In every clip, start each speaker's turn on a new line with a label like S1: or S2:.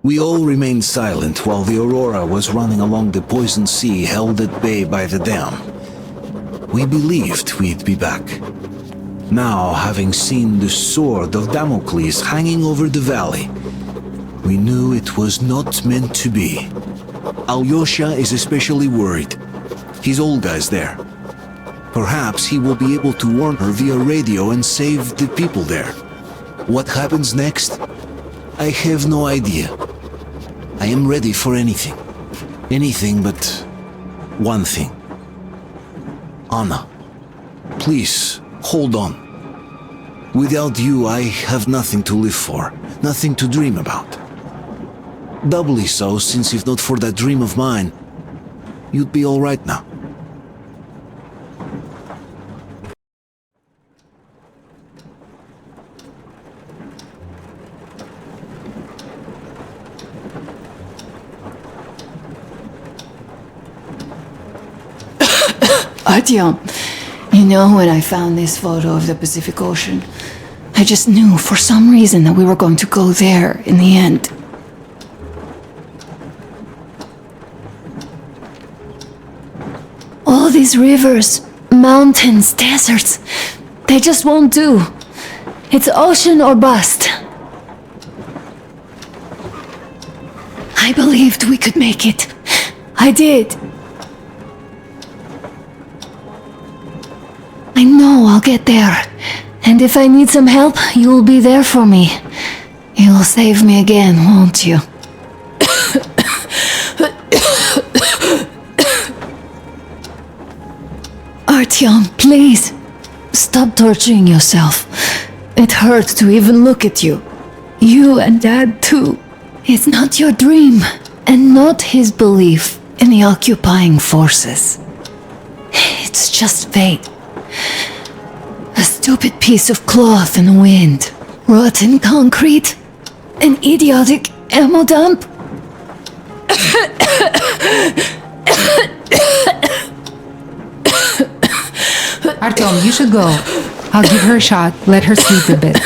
S1: We all remained silent while the Aurora was running along the poison sea held at bay by the dam. We believed we'd be back. Now, having seen the sword of Damocles hanging over the valley, we knew it was not meant to be. Alyosha is especially worried. His Olga is there. Perhaps he will be able to warn her via radio and save the people there. What happens next? I have no idea. I am ready for anything. Anything but one thing. Anna, please, hold on. Without you, I have nothing to live for, nothing to dream about. Doubly so, since if not for that dream of mine, you'd be all right now.
S2: Artyom, you know, when I found this photo of the Pacific Ocean, I just knew for some reason that we were going to go there in the end. All these rivers, mountains, deserts, they just won't do. It's ocean or bust. I believed we could make it. I did. I know I'll get there. And if I need some help, you'll be there for me. You'll save me again, won't you? Artyom, please. Stop torturing yourself. It hurts to even look at you. You and Dad too. It's not your dream, and not his belief in the occupying forces. It's just fate. A stupid piece of cloth in the wind. Rotten concrete. An idiotic ammo dump.
S3: Artyom, you should go. I'll give her a shot. Let her sleep a bit.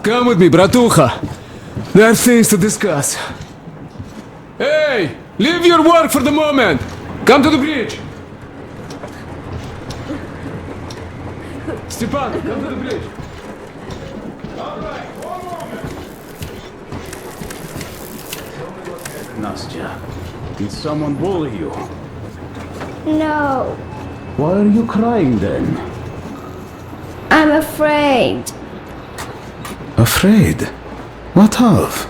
S4: Come with me, bratucha. There are things to discuss. Hey! Leave your work for the moment! Come to the bridge! Stepan, come to the bridge! Alright, one moment!
S5: Nastya, did someone bully you?
S6: No,
S5: Why are you crying then?
S6: I'm afraid.
S5: Afraid? What of?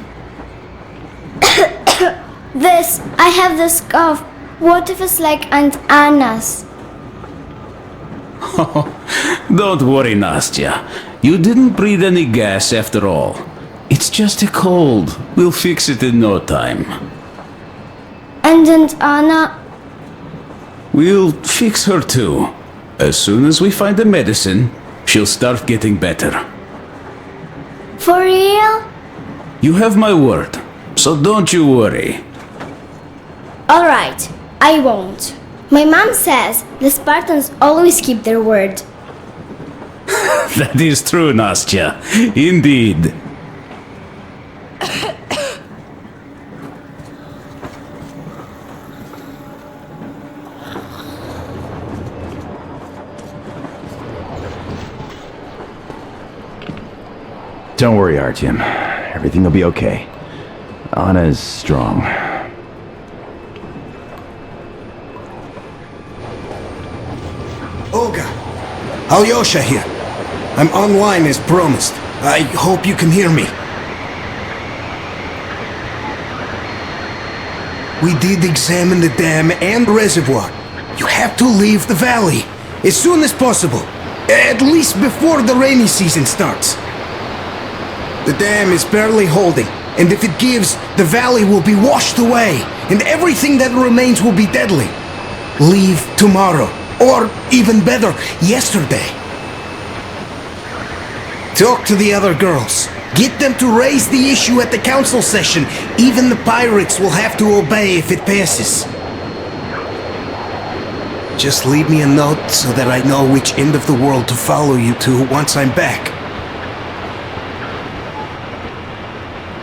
S6: I have this cough. What if it's like Aunt Anna's?
S5: Don't worry, Nastya. You didn't breathe any gas after all. It's just a cold. We'll fix it in no time.
S6: And Aunt Anna?
S5: We'll fix her too. As soon as we find the medicine, she'll start getting better.
S6: For real?
S5: You have my word, so don't you worry.
S6: Alright, I won't. My mom says the Spartans always keep their word.
S5: That is true, Nastya. Indeed.
S7: Don't worry, Artyom. Everything will be okay. Anna is strong.
S1: Olga! Alyosha here. I'm online as promised. I hope you can hear me. We did examine the dam and reservoir. You have to leave the valley as soon as possible. At least before the rainy season starts. The dam is barely holding, and if it gives, the valley will be washed away, and everything that remains will be deadly. Leave tomorrow. Or, even better, yesterday. Talk to the other girls. Get them to raise the issue at the council session. Even the pirates will have to obey if it passes. Just leave me a note so that I know which end of the world to follow you to once I'm back.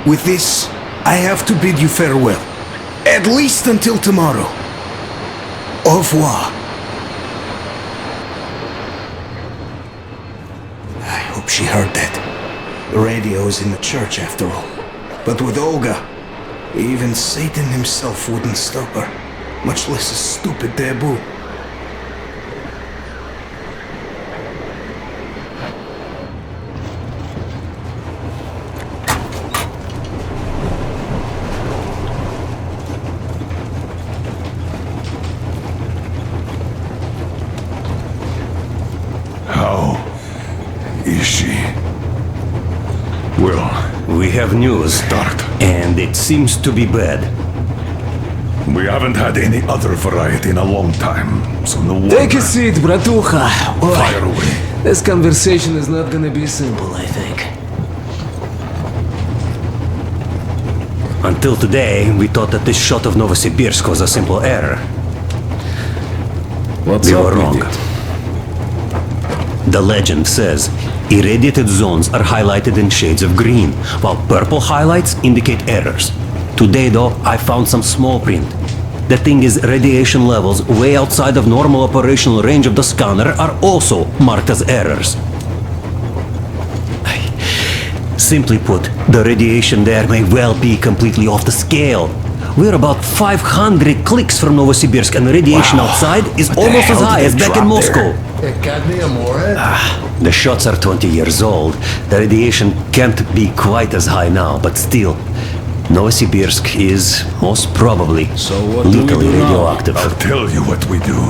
S1: With this, I have to bid you farewell. At least until tomorrow. Au revoir. I hope she heard that. The radio is in the church after all. But with Olga, even Satan himself wouldn't stop her. Much less a stupid taboo.
S8: How is she? Well,
S9: We have news, and it seems to be bad.
S8: we haven't had any other variety in a long time, so no wonder.
S4: Take a seat, bratucha.
S8: Fire away.
S4: This conversation is not gonna be simple, I think.
S9: Until today, we thought that this shot of Novosibirsk was a simple error.
S4: What's
S9: We
S4: up
S9: were
S4: with
S9: wrong.
S4: it?
S9: The legend says irradiated zones are highlighted in shades of green, while purple highlights indicate errors. Today, though, I found some small print. The thing is, radiation levels way outside of normal operational range of the scanner are also marked as errors. Simply put, the radiation there may well be completely off the scale. We're about 500 clicks from Novosibirsk, and the radiation outside is almost as high as back in Moscow.
S10: Cadmium or
S9: The shots are 20 years old. The radiation can't be quite as high now, but still, Novosibirsk is most probably lethally radioactive.
S8: I'll tell you what we do.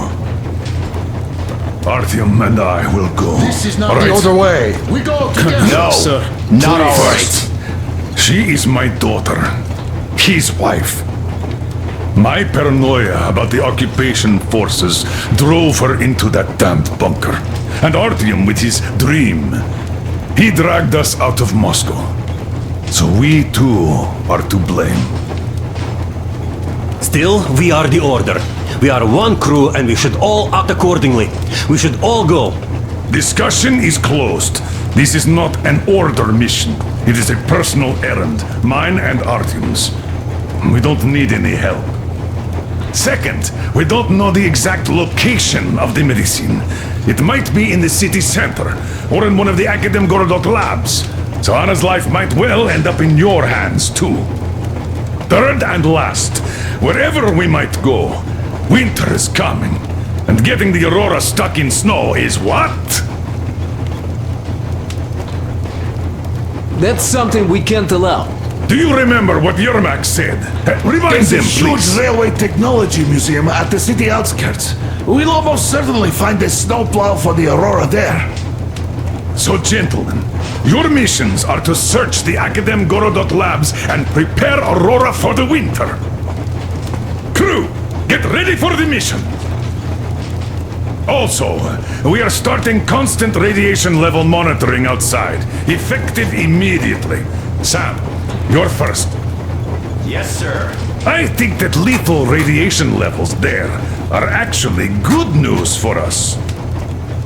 S8: Artyom and I will go.
S10: This is not
S8: All
S10: the
S8: right?
S10: other way. We go together.
S8: No,
S4: Sir.
S10: Not
S8: Please.
S10: ours.
S8: She is my daughter, his wife. My paranoia about the occupation forces drove her into that damned bunker. And Artyom with his dream. He dragged us out of Moscow. So we too are to blame.
S9: Still, we are the order. We are one crew and we should all act accordingly. We should all go.
S8: Discussion is closed. This is not an order mission. It is a personal errand, mine and Artyom's. We don't need any help. Second, we don't know the exact location of the medicine. It might be in the city center, or in one of the Akademgorodok labs. So Anna's life might well end up in your hands, too. Third and last, wherever we might go, winter is coming. And getting the Aurora stuck in snow is what?
S4: That's something we can't allow.
S8: Do you remember what Yermak said? Remind
S10: There's a
S8: them,
S10: huge
S8: please.
S10: railway technology museum at the city outskirts. We'll almost certainly find a snowplow for the Aurora there.
S8: So, gentlemen, your missions are to search the Akademgorodok labs and prepare Aurora for the winter. Crew, get ready for the mission. Also, we are starting constant radiation level monitoring outside, effective immediately. Sam, you're first.
S9: Yes, sir.
S8: I think that lethal radiation levels there are actually good news for us.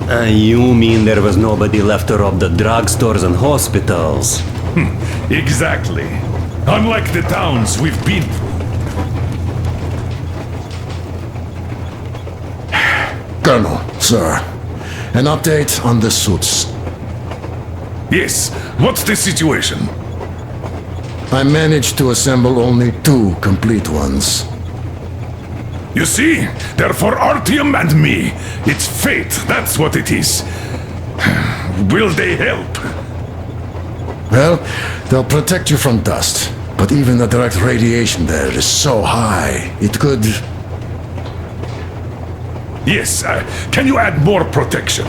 S9: You mean there was nobody left to rob the drugstores and hospitals?
S8: Exactly. Unlike the towns we've been through.
S10: Colonel, sir, an update on the suits.
S8: Yes, what's the situation?
S10: I managed to assemble only 2 complete ones.
S8: You see, they're for Artyom and me. It's fate, that's what it is. Will they help?
S10: Well, they'll protect you from dust. But even the direct radiation there is so high, it could...
S8: Yes, can you add more protection?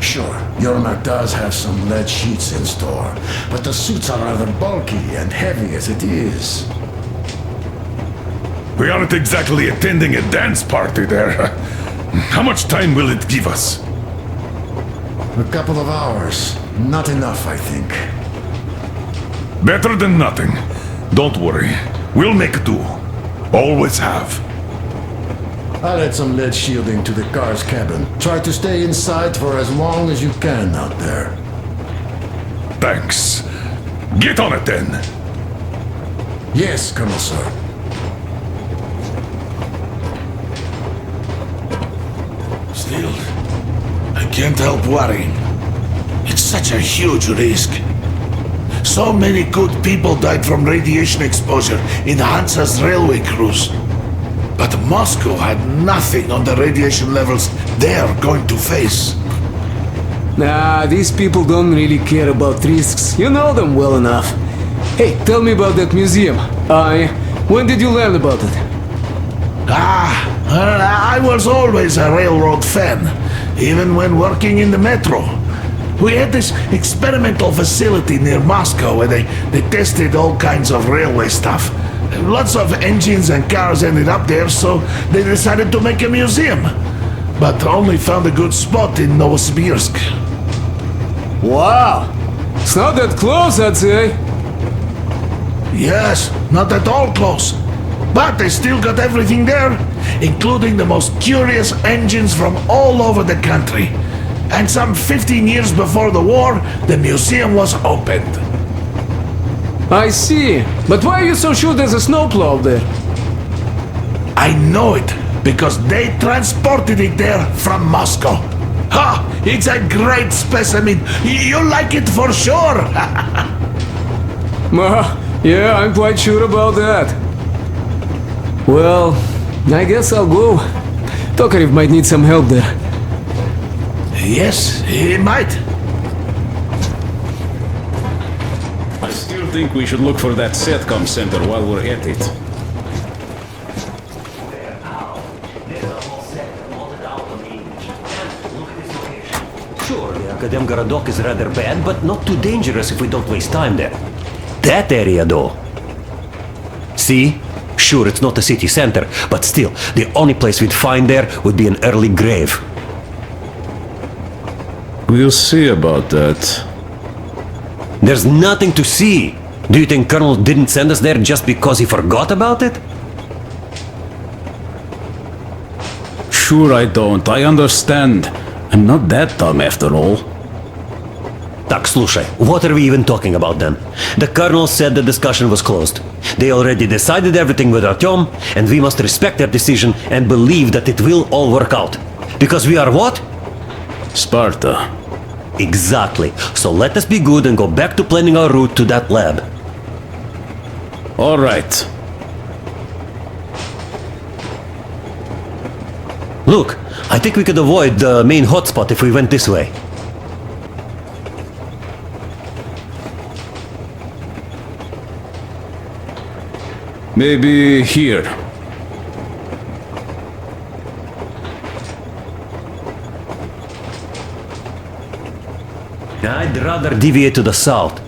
S10: Sure, Yermak does have some lead sheets in store, but the suits are rather bulky and heavy as it is.
S8: We aren't exactly attending a dance party there. How much time will it give us?
S10: A couple of hours. Not enough, I think.
S8: Better than nothing. Don't worry. We'll make do. Always have.
S10: I'll add some lead shielding to the car's cabin. Try to stay inside for as long as you can out there.
S8: Thanks. Get on it then.
S10: Yes, Colonel Sir.
S1: Still, I can't help worrying. It's such a huge risk. So many good people died from radiation exposure in Hansa's railway crews. But Moscow had nothing on the radiation levels they're going to face.
S4: Nah, these people don't really care about risks. You know them well enough. Hey, tell me about that museum. When did you learn about it?
S1: I was always a railroad fan, even when working in the metro. We had this experimental facility near Moscow where they tested all kinds of railway stuff. Lots of engines and cars ended up there, so they decided to make a museum. But only found a good spot in Novosibirsk.
S4: Wow! It's not that close, I'd say.
S1: Yes, not at all close. But they still got everything there, including the most curious engines from all over the country. And some 15 years before the war, the museum was opened.
S4: I see. But why are you so sure there's a snowplow there?
S1: I know it, because they transported it there from Moscow. Ha! It's a great specimen. You'll like it for sure.
S4: Yeah, I'm quite sure about that. Well, I guess I'll go. Tokarev might need some help there.
S1: Yes, he might.
S5: I still think we should look for that SATCOM center while we're at it.
S9: Sure, the Akadem Gorodok is rather bad, but not too dangerous if we don't waste time there. That area, though. See? Sure, it's not a city center, but still, the only place we'd find there would be an early grave.
S5: We'll see about that.
S9: There's nothing to see. Do you think Colonel didn't send us there just because he forgot about it?
S5: Sure I don't. I understand. I'm not that dumb after all.
S9: Tak, слушай, what are we even talking about then? The Colonel said the discussion was closed. They already decided everything with Artyom, and we must respect their decision and believe that it will all work out. Because we are what?
S5: Sparta.
S9: Exactly. So let us be good and go back to planning our route to that lab.
S5: All right.
S9: Look, I think we could avoid the main hotspot if we went this way.
S5: Maybe here.
S9: I'd rather deviate to the south.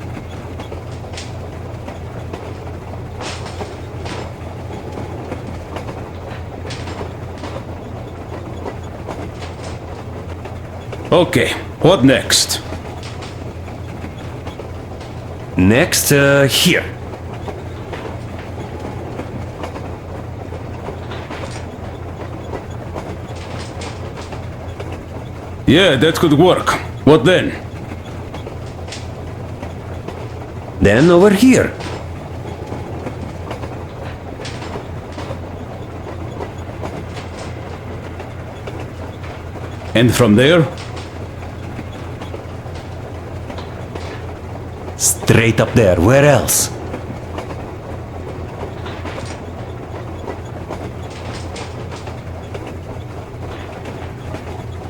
S5: Okay, what next?
S9: Next, here.
S5: Yeah, that could work. What then?
S9: Then over here.
S5: And from there?
S9: Straight up there. Where else?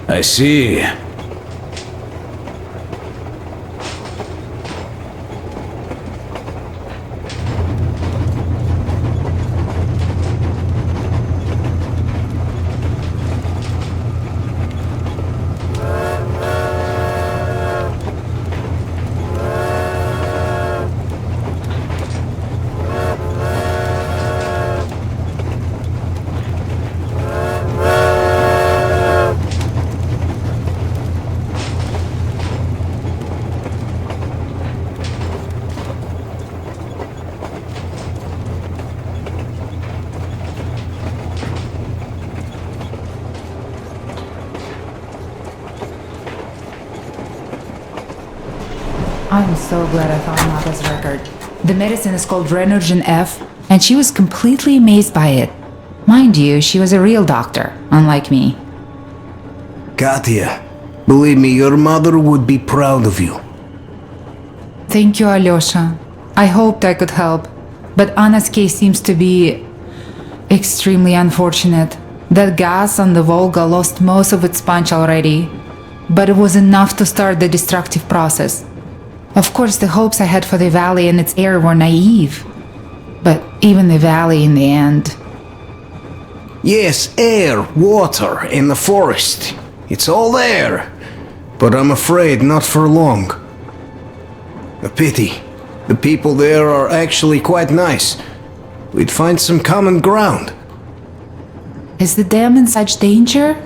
S5: I see.
S3: I'm so glad I found Nada's record. The medicine is called Renergen F, and she was completely amazed by it. Mind you, she was a real doctor, unlike me.
S1: Katya, believe me, your mother would be proud of you.
S3: Thank you, Alyosha. I hoped I could help, but Anna's case seems to be extremely unfortunate. That gas on the Volga lost most of its punch already, but it was enough to start the destructive process. Of course, the hopes I had for the valley and its air were naive, but even the valley in the end.
S1: Yes, air, water, and the forest. It's all there. But I'm afraid not for long. A pity. The people there are actually quite nice. We'd find some common ground.
S3: Is the dam in such danger?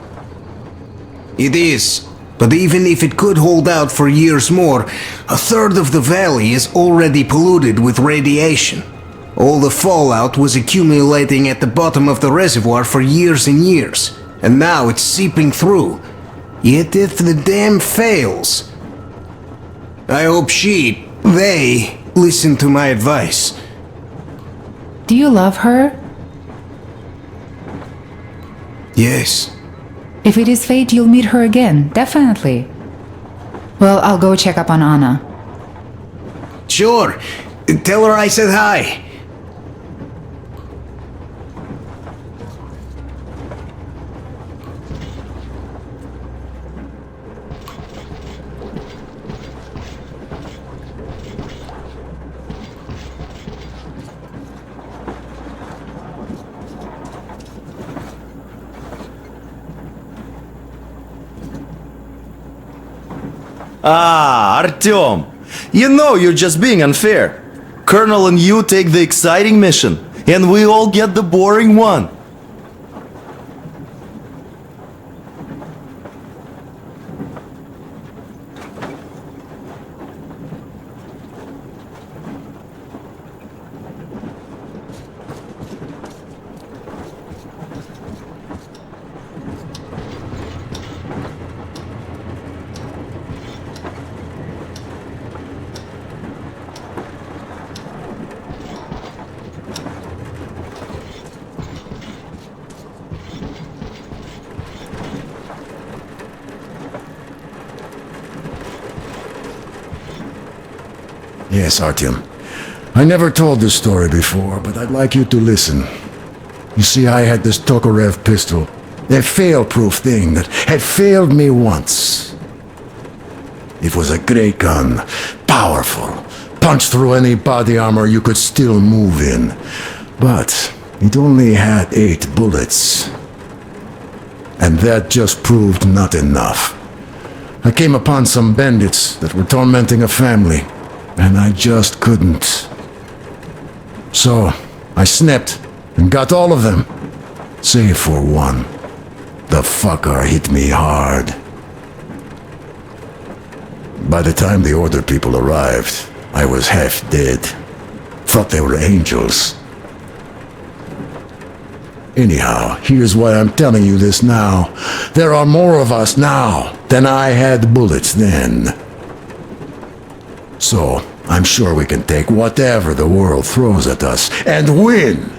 S1: It is. But even if it could hold out for years more, a third of the valley is already polluted with radiation. All the fallout was accumulating at the bottom of the reservoir for years and years, and now it's seeping through. Yet if the dam fails, I hope they listen to my advice.
S3: Do you love her?
S1: Yes.
S3: If it is fate, you'll meet her again, definitely. Well, I'll go check up on Anna.
S1: Sure. Tell her I said hi.
S11: Ah, Artyom! You know you're just being unfair. Colonel and you take the exciting mission, and we all get the boring one.
S10: Yes, Artyom. I never told this story before, but I'd like you to listen. You see, I had this Tokarev pistol, a fail-proof thing that had failed me once. It was a great gun, powerful, punched through any body armor you could still move in. But it only had 8 bullets. And that just proved not enough. I came upon some bandits that were tormenting a family, and I just couldn't. So, I snapped and got all of them, save for one. The fucker hit me hard. By the time the order people arrived, I was half dead. Thought they were angels. Anyhow, here's why I'm telling you this now. There are more of us now than I had bullets then. So, I'm sure we can take whatever the world throws at us and win!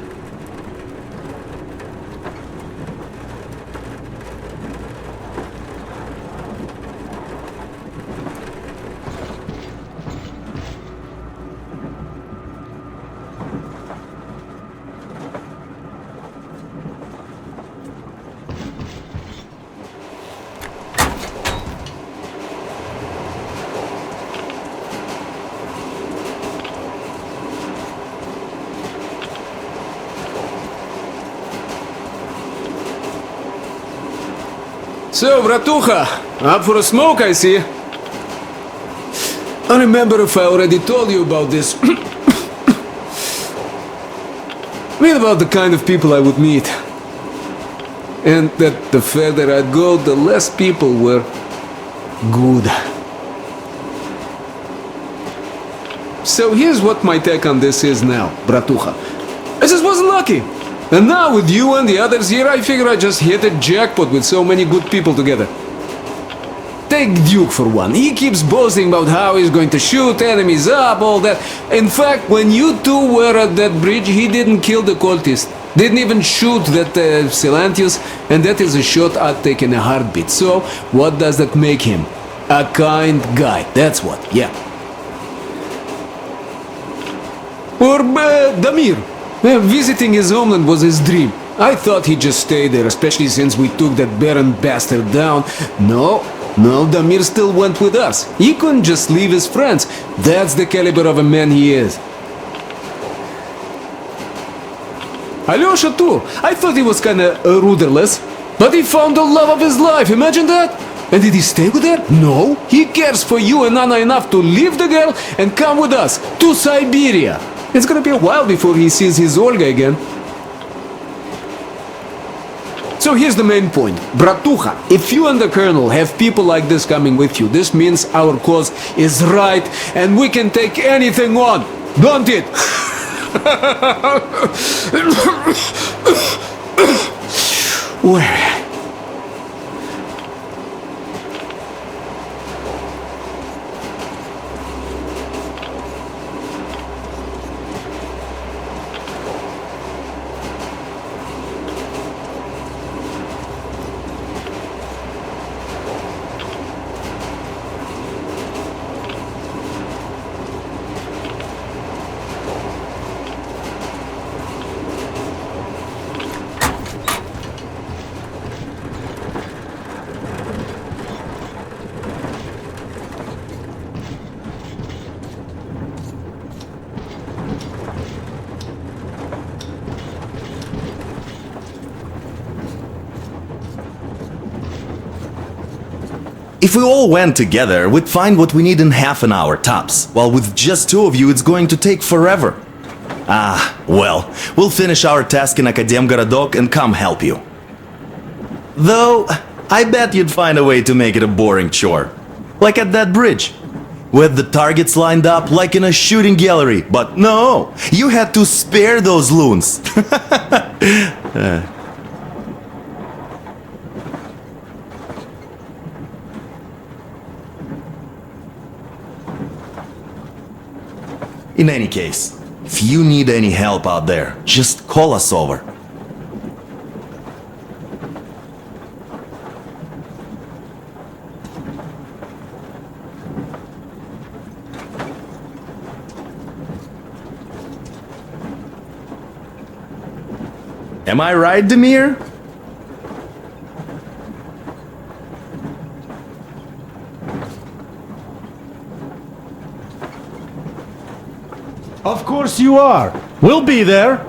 S4: So, bratucha, up for a smoke, I see. I remember if I already told you about this. Read about the kind of people I would meet. And that the further I'd go, the less people were good. So here's what my take on this is now, bratucha. I just wasn't lucky. And now with you and the others here, I figure I just hit a jackpot with so many good people together. Take Duke for one. He keeps boasting about how he's going to shoot enemies up, all that. In fact, when you two were at that bridge, he didn't kill the cultist. Didn't even shoot that Silantius, and that is a shot I'd take in a heartbeat. So, what does that make him? A kind guy, that's what, yeah. Or Damir. Visiting his homeland was his dream. I thought he'd just stay there, especially since we took that Baron bastard down. No, Damir still went with us. He couldn't just leave his friends. That's the caliber of a man he is. Alyosha too. I thought he was kinda rudderless. But he found the love of his life, imagine that? And did he stay with her? No. He cares for you and Anna enough to leave the girl and come with us to Siberia. It's gonna be a while before he sees his Olga again. So here's the main point. Bratucha, if you and the Colonel have people like this coming with you, this means our cause is right and we can take anything on. Don't it? Where?
S11: If we all went together, we'd find what we need in half an hour tops, while with just two of you it's going to take forever. Ah, well, we'll finish our task in Akademgorodok and come help you. Though, I bet you'd find a way to make it a boring chore. Like at that bridge. With the targets lined up like in a shooting gallery, but no, you had to spare those loons. In any case, if you need any help out there, just call us over. Am I right, Damir?
S12: Of course you are. We'll be there.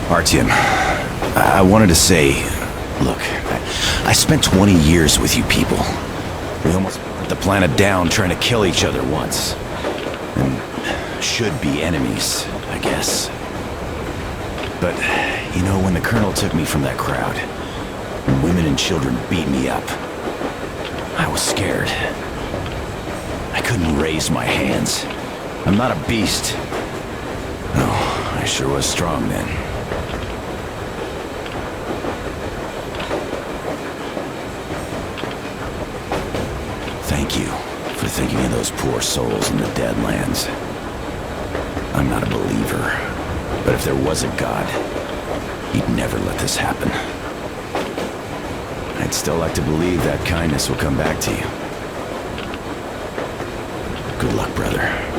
S7: Artyom, I wanted to say, look, I spent 20 years with you people. We almost put the planet down trying to kill each other once. And should be enemies, I guess. But, you know, when the Colonel took me from that crowd, when women and children beat me up, I was scared. I couldn't raise my hands. I'm not a beast. No, I sure was strong then. Thank you for thinking of those poor souls in the Deadlands. I'm not a believer, but if there was a God, he'd never let this happen. I'd still like to believe that kindness will come back to you. Good luck, brother.